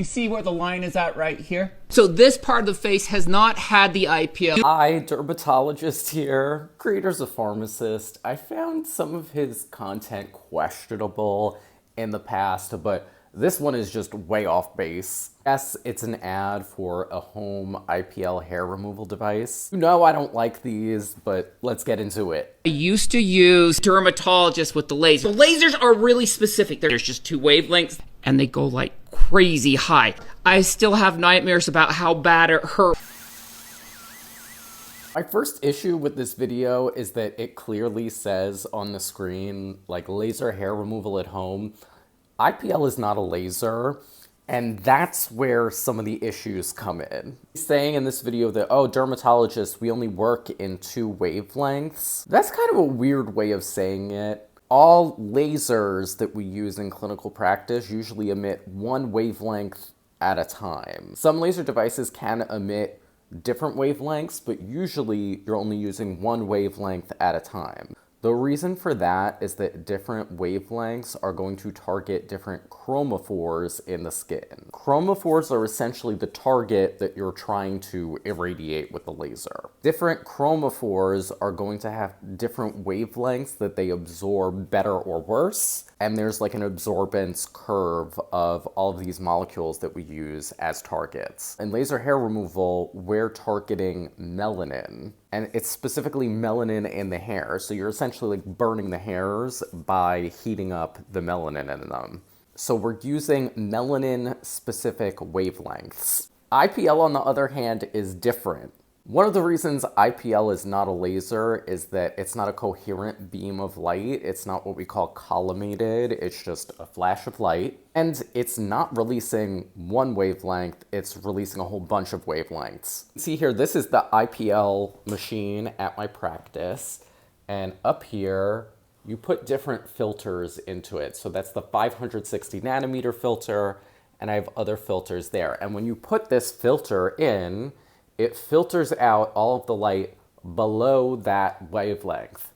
You see where the line is at right here? So this part of the face has not had the IPL. Hi, dermatologist here, creator's a pharmacist. I found some of his content questionable in the past, but this one is just way off base. Yes, it's an ad for a Home IPL hair removal device. You know I don't like these, but let's get into it. I used to use dermatologists with the laser. The lasers are really specific. There's just two wavelengths and they go like crazy high. I still have nightmares about how bad it hurt. My first issue with this video is that it clearly says on the screen, like, laser hair removal at home. IPL is not a laser, and that's where some of the issues come in. He's saying in this video that, oh, dermatologists, we only work in 2 wavelengths. That's kind of a weird way of saying it. All lasers that we use in clinical practice usually emit 1 wavelength at a time. Some laser devices can emit different wavelengths, but usually you're only using 1 wavelength at a time. The reason for that is that different wavelengths are going to target different chromophores in the skin. Chromophores are essentially the target that you're trying to irradiate with the laser. Different chromophores are going to have different wavelengths that they absorb better or worse, and there's like an absorbance curve of all of these molecules that we use as targets. In laser hair removal, we're targeting melanin, and it's specifically melanin in the hair. So you're essentially like burning the hairs by heating up the melanin in them. So we're using melanin-specific wavelengths. IPL, on the other hand, is different. One of the reasons IPL is not a laser is that it's not a coherent beam of light. It's not what we call collimated. It's just a flash of light. And it's not releasing 1 wavelength. It's releasing a whole bunch of wavelengths. See here, this is the IPL machine at my practice. And up here, you put different filters into it. So that's the 560 nanometer filter, and I have other filters there. And when you put this filter in, it filters out all of the light below that wavelength.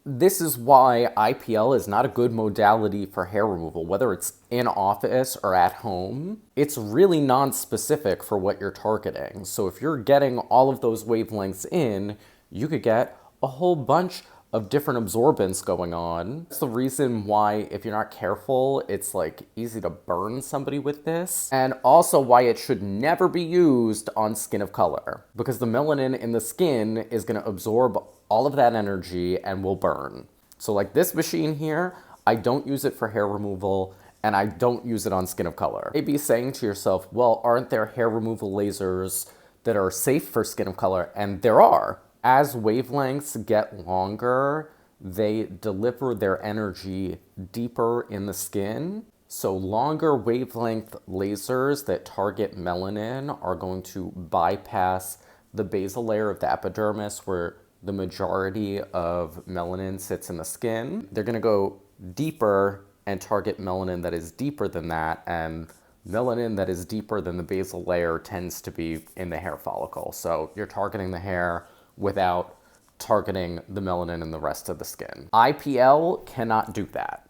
This is why IPL is not a good modality for hair removal, whether it's in office or at home. It's really non-specific for what you're targeting. So if you're getting all of those wavelengths in, you could get a whole bunch of different absorbance going on. That's the reason why, if you're not careful, it's like easy to burn somebody with this. And also why it should never be used on skin of color, because the melanin in the skin is gonna absorb all of that energy and will burn. So like this machine here, I don't use it for hair removal, and I don't use it on skin of color. You may be saying to yourself, well, aren't there hair removal lasers that are safe for skin of color? And there are. As wavelengths get longer, they deliver their energy deeper in the skin. So longer wavelength lasers that target melanin are going to bypass the basal layer of the epidermis, where the majority of melanin sits in the skin. They're gonna go deeper and target melanin that is deeper than that, and melanin that is deeper than the basal layer tends to be in the hair follicle. So you're targeting the hair without targeting the melanin in the rest of the skin. IPL cannot do that.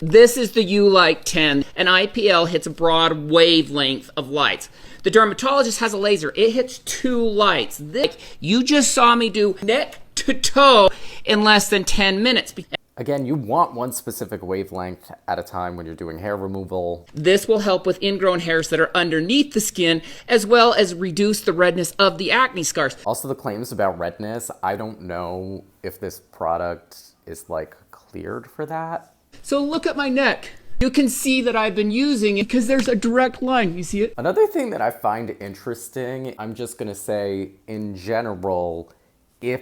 This is the U-Light 10, and IPL hits a broad wavelength of lights. The dermatologist has a laser. It hits 2 lights. You just saw me do neck to toe in less than 10 minutes. Again, you want 1 specific wavelength at a time when you're doing hair removal. This will help with ingrown hairs that are underneath the skin, as well as reduce the redness of the acne scars. Also, the claims about redness, I don't know if this product is like cleared for that. So look at my neck. You can see that I've been using it because there's a direct line. You see it? Another thing that I find interesting, I'm just gonna say in general, if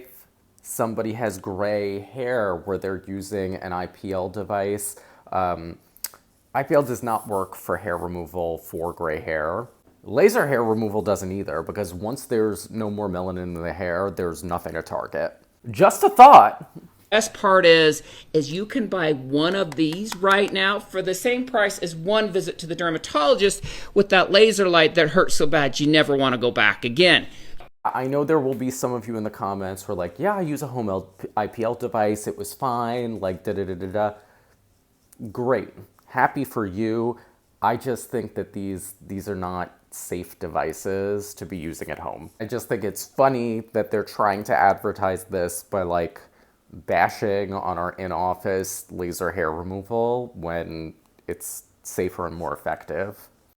somebody has gray hair where they're using an IPL device, IPL does not work for hair removal for gray hair. Laser hair removal doesn't either, because once there's no more melanin in the hair, there's nothing to target. Just a thought. Best part is you can buy 1 of these right now for the same price as 1 visit to the dermatologist with that laser light that hurts so bad you never want to go back again. I know there will be some of you in the comments who are like, yeah, I use a Home IPL device, it was fine, like da-da-da-da-da. Great. Happy for you. I just think that these are not safe devices to be using at home. I just think it's funny that they're trying to advertise this by like bashing on our in-office laser hair removal when it's safer and more effective.